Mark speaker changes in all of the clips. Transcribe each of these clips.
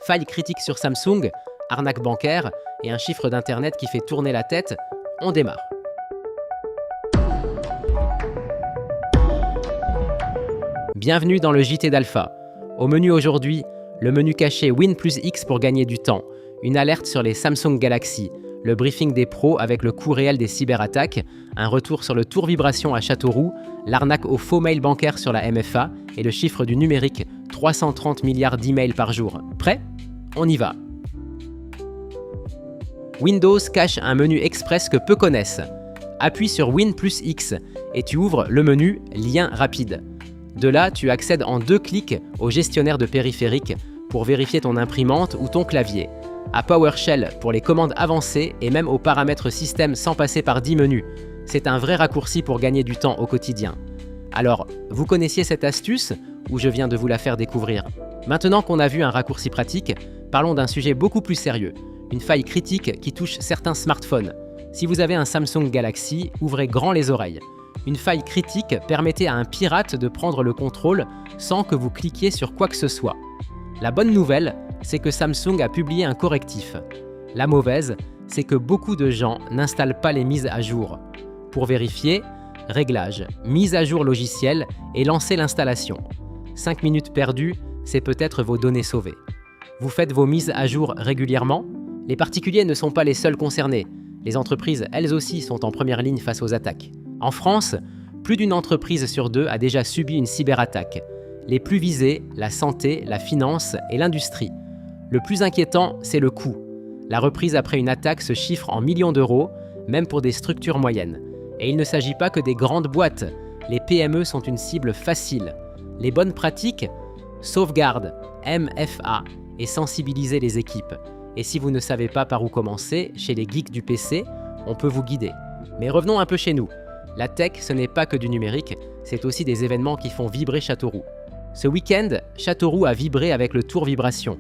Speaker 1: Faille critique sur Samsung, arnaque bancaire et un chiffre d'internet qui fait tourner la tête. On démarre. Bienvenue dans le JT d'Alpha. Au menu aujourd'hui, le menu caché Win plus X pour gagner du temps, une alerte sur les Samsung Galaxy, le briefing des pros avec le coût réel des cyberattaques, un retour sur le tour vibration à Châteauroux, l'arnaque au faux mail bancaire sur la MFA et le chiffre du numérique, 330 milliards d'emails par jour. Prêt ? On y va. Windows cache un menu express que peu connaissent. Appuie sur Win plus X et tu ouvres le menu Lien rapide. De là, tu accèdes en 2 clics au gestionnaire de périphériques pour vérifier ton imprimante ou ton clavier, à PowerShell pour les commandes avancées et même aux paramètres système sans passer par 10 menus. C'est un vrai raccourci pour gagner du temps au quotidien. Alors, vous connaissiez cette astuce ou je viens de vous la faire découvrir ? Maintenant qu'on a vu un raccourci pratique, parlons d'un sujet beaucoup plus sérieux, une faille critique qui touche certains smartphones. Si vous avez un Samsung Galaxy, ouvrez grand les oreilles. Une faille critique permettait à un pirate de prendre le contrôle sans que vous cliquiez sur quoi que ce soit. La bonne nouvelle, c'est que Samsung a publié un correctif. La mauvaise, c'est que beaucoup de gens n'installent pas les mises à jour. Pour vérifier, réglages, mise à jour logiciel et lancer l'installation. 5 minutes perdues, c'est peut-être vos données sauvées. Vous faites vos mises à jour régulièrement ? Les particuliers ne sont pas les seuls concernés. Les entreprises, elles aussi, sont en première ligne face aux attaques. En France, plus d'une entreprise sur 2 a déjà subi une cyberattaque. Les plus visées, la santé, la finance et l'industrie. Le plus inquiétant, c'est le coût. La reprise après une attaque se chiffre en millions d'euros, même pour des structures moyennes. Et il ne s'agit pas que des grandes boîtes. Les PME sont une cible facile. Les bonnes pratiques ? Sauvegarde, MFA et sensibiliser les équipes. Et si vous ne savez pas par où commencer, chez les geeks du PC, on peut vous guider. Mais revenons un peu chez nous. La tech, ce n'est pas que du numérique, c'est aussi des événements qui font vibrer Châteauroux. Ce week-end, Châteauroux a vibré avec le tour vibration.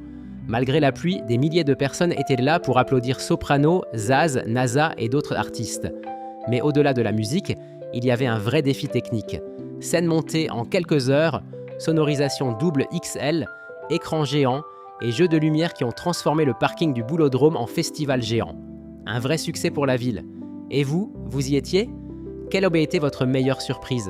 Speaker 1: Malgré la pluie, des milliers de personnes étaient là pour applaudir Soprano, Zaz, NASA et d'autres artistes. Mais au-delà de la musique, il y avait un vrai défi technique. Scène montée en quelques heures, sonorisation double XL, écran géant et jeux de lumière qui ont transformé le parking du Boulodrome en festival géant. Un vrai succès pour la ville. Et vous, vous y étiez ? Quelle a été votre meilleure surprise ?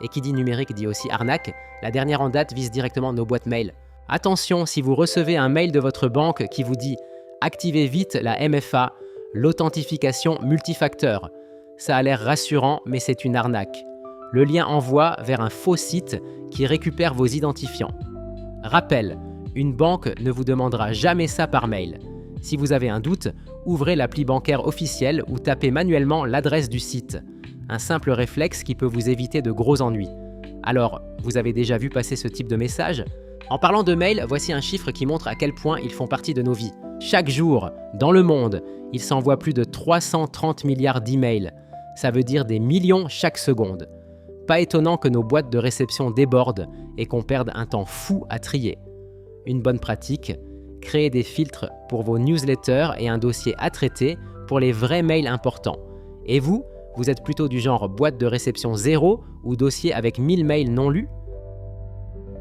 Speaker 1: Et qui dit numérique dit aussi arnaque, la dernière en date vise directement nos boîtes mail. Attention, si vous recevez un mail de votre banque qui vous dit « Activez vite la MFA, l'authentification multifacteur ». Ça a l'air rassurant, mais c'est une arnaque. Le lien envoie vers un faux site qui récupère vos identifiants. Rappel, une banque ne vous demandera jamais ça par mail. Si vous avez un doute, ouvrez l'appli bancaire officielle ou tapez manuellement l'adresse du site. Un simple réflexe qui peut vous éviter de gros ennuis. Alors, vous avez déjà vu passer ce type de message ? En parlant de mail, voici un chiffre qui montre à quel point ils font partie de nos vies. Chaque jour, dans le monde, il s'envoie plus de 330 milliards d'emails. Ça veut dire des millions chaque seconde. Pas étonnant que nos boîtes de réception débordent et qu'on perde un temps fou à trier. Une bonne pratique, créez des filtres pour vos newsletters et un dossier à traiter pour les vrais mails importants. Et vous êtes plutôt du genre boîte de réception 0 ou dossier avec 1000 mails non lus ?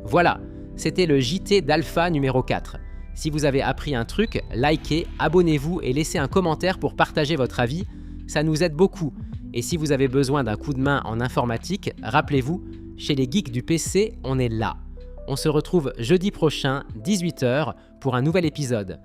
Speaker 1: Voilà, c'était le JT d'Alpha numéro 4. Si vous avez appris un truc, likez, abonnez-vous et laissez un commentaire pour partager votre avis. Ça nous aide beaucoup. Et si vous avez besoin d'un coup de main en informatique, rappelez-vous, chez les geeks du PC, on est là. On se retrouve jeudi prochain, 18h, pour un nouvel épisode.